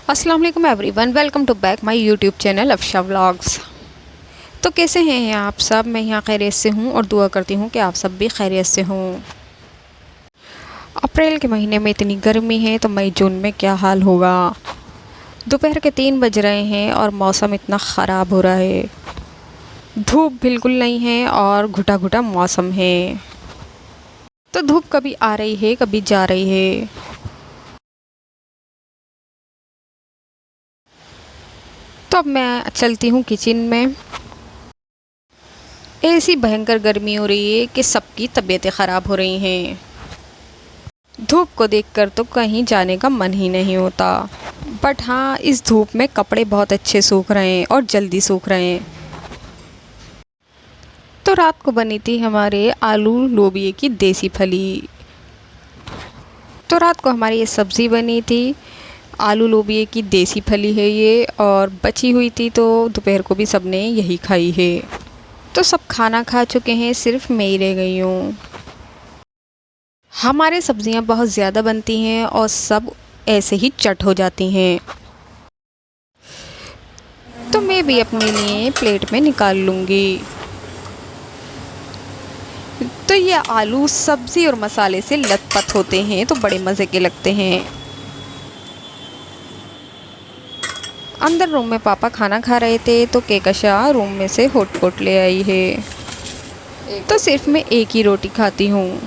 अस्सलाम वालेकुम everyone, welcome to back my YouTube channel Afsha vlogs. तो कैसे हैं आप सब? मैं यहाँ खैरियत से हूँ और दुआ करती हूँ कि आप सब भी खैरियत से हों। अप्रैल के महीने में इतनी गर्मी है तो मई जून में क्या हाल होगा। दोपहर के 3 बज रहे हैं और मौसम इतना ख़राब हो रहा है। धूप बिल्कुल नहीं है और घुटा घुटा मौसम है। तो धूप कभी आ रही है कभी जा रही है। तो अब मैं चलती हूँ किचन में। ऐसी भयंकर गर्मी हो रही है कि सबकी तबीयतें ख़राब हो रही हैं। धूप को देखकर तो कहीं जाने का मन ही नहीं होता। बट हाँ, इस धूप में कपड़े बहुत अच्छे सूख रहे हैं और जल्दी सूख रहे हैं। तो रात को बनी थी हमारे आलू लोबिये की देसी फली। तो रात को हमारी ये सब्ज़ी बनी थी। आलू लोबिये की देसी फली है ये, और बची हुई थी तो दोपहर को भी सबने यही खाई है। तो सब खाना खा चुके हैं, सिर्फ मैं ही रह गई हूँ। हमारे सब्ज़ियाँ बहुत ज़्यादा बनती हैं और सब ऐसे ही चट हो जाती हैं। तो मैं भी अपने लिए प्लेट में निकाल लूँगी। तो ये आलू सब्ज़ी और मसाले से लथपथ होते हैं तो बड़े मज़े के लगते हैं। अंदर रूम में पापा खाना खा रहे थे तो केकशा रूम में से हॉटपॉट ले आई है। तो सिर्फ मैं एक ही रोटी खाती हूँ।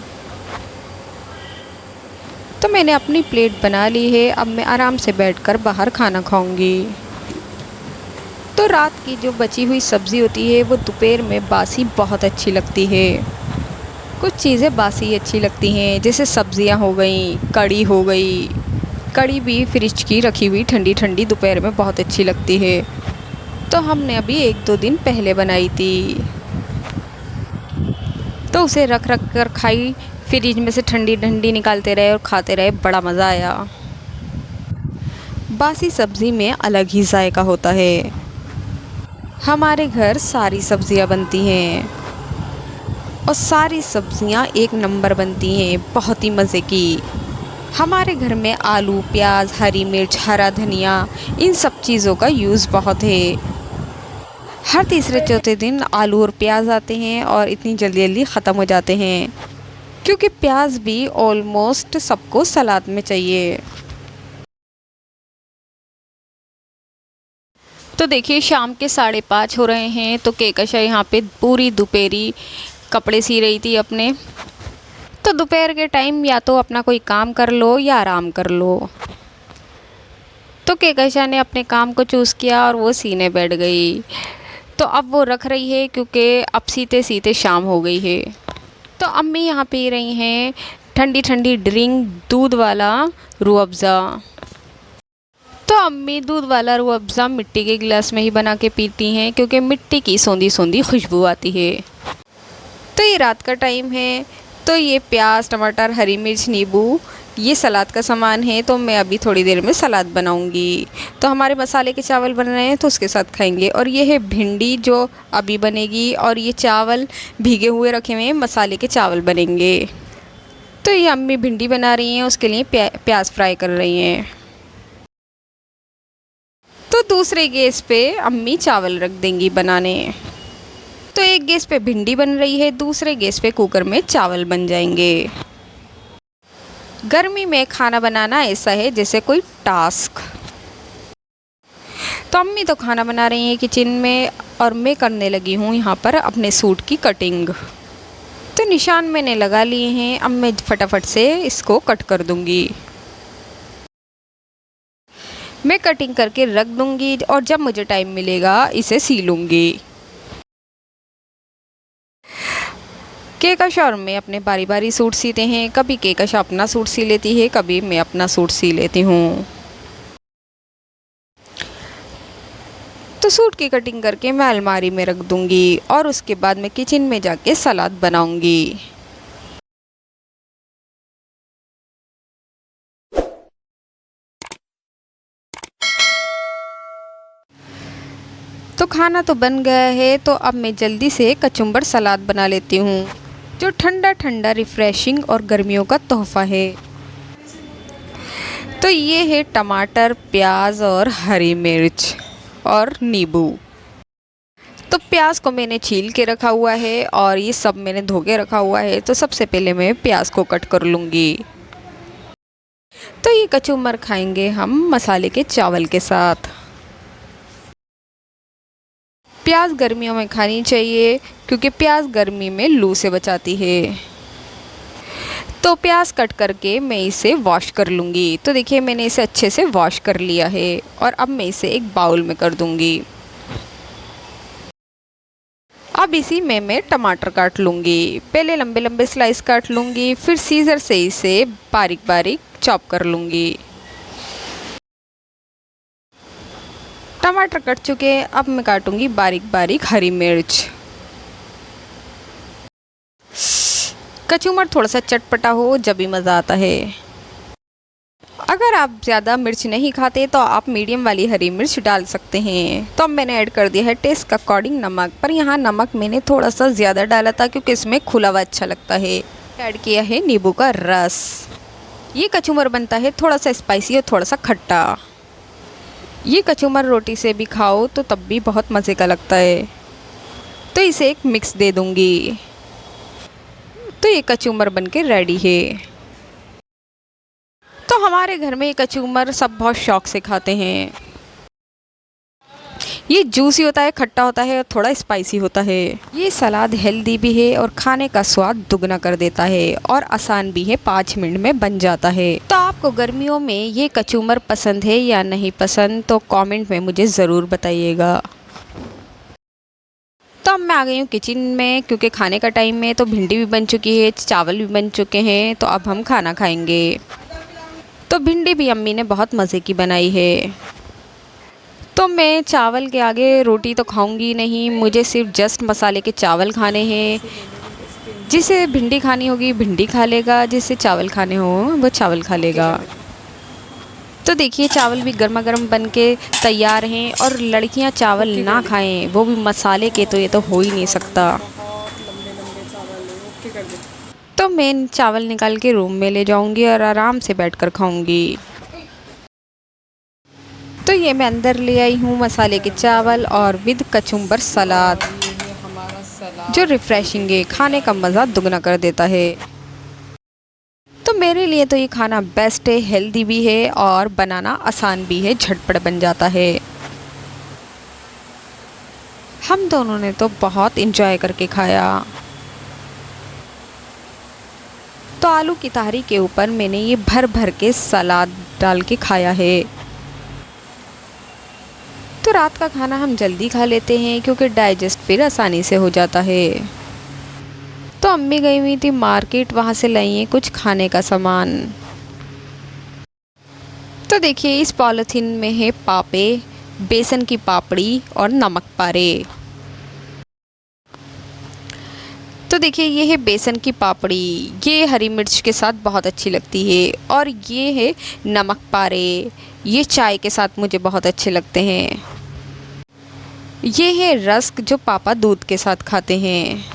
तो मैंने अपनी प्लेट बना ली है। अब मैं आराम से बैठकर बाहर खाना खाऊंगी। तो रात की जो बची हुई सब्ज़ी होती है वो दोपहर में बासी बहुत अच्छी लगती है। कुछ चीज़ें बासी अच्छी लगती हैं, जैसे सब्ज़ियाँ हो गई, कड़ी हो गई। कड़ी भी फ्रिज की रखी हुई ठंडी ठंडी दोपहर में बहुत अच्छी लगती है। तो हमने अभी 1-2 दिन पहले बनाई थी तो उसे रख रख कर खाई। फ्रिज में से ठंडी ठंडी निकालते रहे और खाते रहे, बड़ा मज़ा आया। बासी सब्ज़ी में अलग ही जायका होता है। हमारे घर सारी सब्ज़ियाँ बनती हैं और सारी सब्ज़ियाँ एक नंबर बनती हैं, बहुत ही मज़े की। हमारे घर में आलू, प्याज, हरी मिर्च, हरा धनिया, इन सब चीज़ों का यूज़ बहुत है। हर तीसरे चौथे दिन आलू और प्याज आते हैं और इतनी जल्दी जल्दी ख़त्म हो जाते हैं, क्योंकि प्याज भी ऑलमोस्ट सबको सलाद में चाहिए। तो देखिए, शाम के 5:30 हो रहे हैं तो केकशा यहाँ पे पूरी दोपहरी कपड़े सी रही थी अपने। तो दोपहर के टाइम या तो अपना कोई काम कर लो या आराम कर लो। तो केकशा ने अपने काम को चूज़ किया और वो सीने बैठ गई। तो अब वो रख रही है क्योंकि अब सीते सीते शाम हो गई है। तो अम्मी यहाँ पी रही हैं ठंडी ठंडी ड्रिंक, दूध वाला रूह अफ़ज़ा। तो अम्मी दूध वाला रूह अफ़ज़ा मिट्टी के गिलास में ही बना के पीती हैं, क्योंकि मिट्टी की सौंधी सौंधी खुशबू आती है। तो ये रात का टाइम है। तो ये प्याज, टमाटर, हरी मिर्च, नींबू, ये सलाद का सामान है। तो मैं अभी थोड़ी देर में सलाद बनाऊंगी। तो हमारे मसाले के चावल बन रहे हैं तो उसके साथ खाएंगे। और ये है भिंडी जो अभी बनेगी, और ये चावल भीगे हुए रखे हुए हैं, मसाले के चावल बनेंगे। तो ये अम्मी भिंडी बना रही हैं, उसके लिए प्याज फ्राई कर रही हैं। तो दूसरे गैस पे अम्मी चावल रख देंगी बनाने। तो एक गैस पे भिंडी बन रही है, दूसरे गैस पे कुकर में चावल बन जाएंगे। गर्मी में खाना बनाना ऐसा है जैसे कोई टास्क। तो अम्मी तो खाना बना रही हैं किचन में और मैं करने लगी हूँ यहाँ पर अपने सूट की कटिंग। तो निशान मैंने लगा लिए हैं, अब मैं फटाफट से इसको कट कर दूँगी। मैं कटिंग करके रख दूँगी और जब मुझे टाइम मिलेगा इसे सी लूँगी। केकशा और मैं अपने बारी बारी सूट सीते हैं। कभी केकशा अपना सूट सी लेती है, कभी मैं अपना सूट सी लेती हूँ। तो सूट की कटिंग करके मैं अलमारी में रख दूँगी और उसके बाद मैं किचन में जाके सलाद बनाऊँगी। तो खाना तो बन गया है, तो अब मैं जल्दी से कचुम्बर सलाद बना लेती हूँ, जो ठंडा ठंडा रिफ़्रेशिंग और गर्मियों का तोहफ़ा है। तो ये है टमाटर, प्याज और हरी मिर्च और नींबू। तो प्याज को मैंने छील के रखा हुआ है और ये सब मैंने धो के रखा हुआ है। तो सबसे पहले मैं प्याज को कट कर लूँगी। तो ये कचूमर खाएंगे हम मसाले के चावल के साथ। प्याज गर्मियों में खानी चाहिए क्योंकि प्याज गर्मी में लू से बचाती है। तो प्याज कट करके मैं इसे वॉश कर लूँगी। तो देखिए मैंने इसे अच्छे से वॉश कर लिया है और अब मैं इसे एक बाउल में कर दूँगी। अब इसी में मैं टमाटर काट लूँगी। पहले लंबे लंबे स्लाइस काट लूँगी, फिर सीजर से इसे बारीक बारीक चॉप कर लूँगी। टमाटर कट चुके, अब मैं काटूँगी बारीक बारीक हरी मिर्च। कचूमर थोड़ा सा चटपटा हो जब भी मज़ा आता है। अगर आप ज़्यादा मिर्च नहीं खाते तो आप मीडियम वाली हरी मिर्च डाल सकते हैं। तो अब मैंने ऐड कर दिया है टेस्ट के अकॉर्डिंग नमक, पर यहाँ नमक मैंने थोड़ा सा ज़्यादा डाला था क्योंकि इसमें खुला हुआ अच्छा लगता है। ऐड किया है नींबू का रस। ये कचूमर बनता है थोड़ा सा स्पाइसी और थोड़ा सा खट्टा। ये कचूमर रोटी से भी खाओ तो तब भी बहुत मज़े का लगता है। तो इसे एक मिक्स दे दूँगी। तो ये कचूमर बनके रेडी है। तो हमारे घर में ये कचूमर सब बहुत शौक से खाते हैं। ये जूसी होता है, खट्टा होता है और थोड़ा स्पाइसी होता है। ये सलाद हेल्दी भी है और खाने का स्वाद दुगना कर देता है और आसान भी है, 5 मिनट में बन जाता है। तो आपको गर्मियों में ये कचूमर पसंद है या नहीं पसंद, तो कमेंट में मुझे ज़रूर बताइएगा। तो अब मैं आ गई हूँ किचन में क्योंकि खाने का टाइम है। तो भिंडी भी बन चुकी है, चावल भी बन चुके हैं। तो अब हम खाना खाएंगे। तो भिंडी भी अम्मी ने बहुत मज़े की बनाई है। तो मैं चावल के आगे रोटी तो खाऊंगी नहीं, मुझे सिर्फ जस्ट मसाले के चावल खाने हैं। जिसे भिंडी खानी होगी भिंडी खा लेगा, जिसे चावल खाने हो वो चावल खा लेगा। तो देखिए चावल भी गर्मा गर्म बन के तैयार हैं और लड़कियां चावल ना खाएं वो भी मसाले के, तो ये तो हो ही नहीं सकता। तो मैं चावल निकाल के रूम में ले जाऊंगी और आराम से बैठकर खाऊंगी। तो ये मैं अंदर ले आई हूँ मसाले के चावल और विद कचुम्बर सलाद, जो रिफ्रेशिंग है, खाने का मज़ा दुगना कर देता है। तो मेरे लिए तो ये खाना बेस्ट है, हेल्दी भी है और बनाना आसान भी है, झटपट बन जाता है। हम दोनों ने तो बहुत इंजॉय करके खाया। तो आलू की तहरी के ऊपर मैंने ये भर भर के सलाद डाल के खाया है। तो रात का खाना हम जल्दी खा लेते हैं क्योंकि डाइजेस्ट फिर आसानी से हो जाता है। तो अम्मी गई हुई थी मार्केट, वहाँ से लाई है कुछ खाने का सामान। तो देखिए इस पॉलिथीन में है पापे, बेसन की पापड़ी और नमक पारे। तो देखिए ये है बेसन की पापड़ी, ये हरी मिर्च के साथ बहुत अच्छी लगती है। और ये है नमक पारे, ये चाय के साथ मुझे बहुत अच्छे लगते हैं। ये है रस्क, जो पापा दूध के साथ खाते हैं।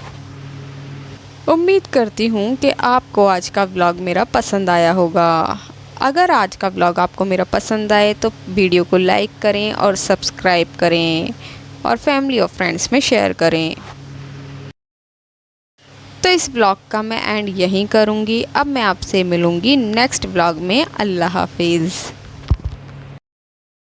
उम्मीद करती हूँ कि आपको आज का व्लॉग मेरा पसंद आया होगा। अगर आज का व्लॉग आपको मेरा पसंद आए तो वीडियो को लाइक करें और सब्सक्राइब करें और फैमिली और फ्रेंड्स में शेयर करें। तो इस व्लॉग का मैं एंड यहीं करूँगी। अब मैं आपसे मिलूँगी नेक्स्ट व्लॉग में। अल्लाह हाफिज़।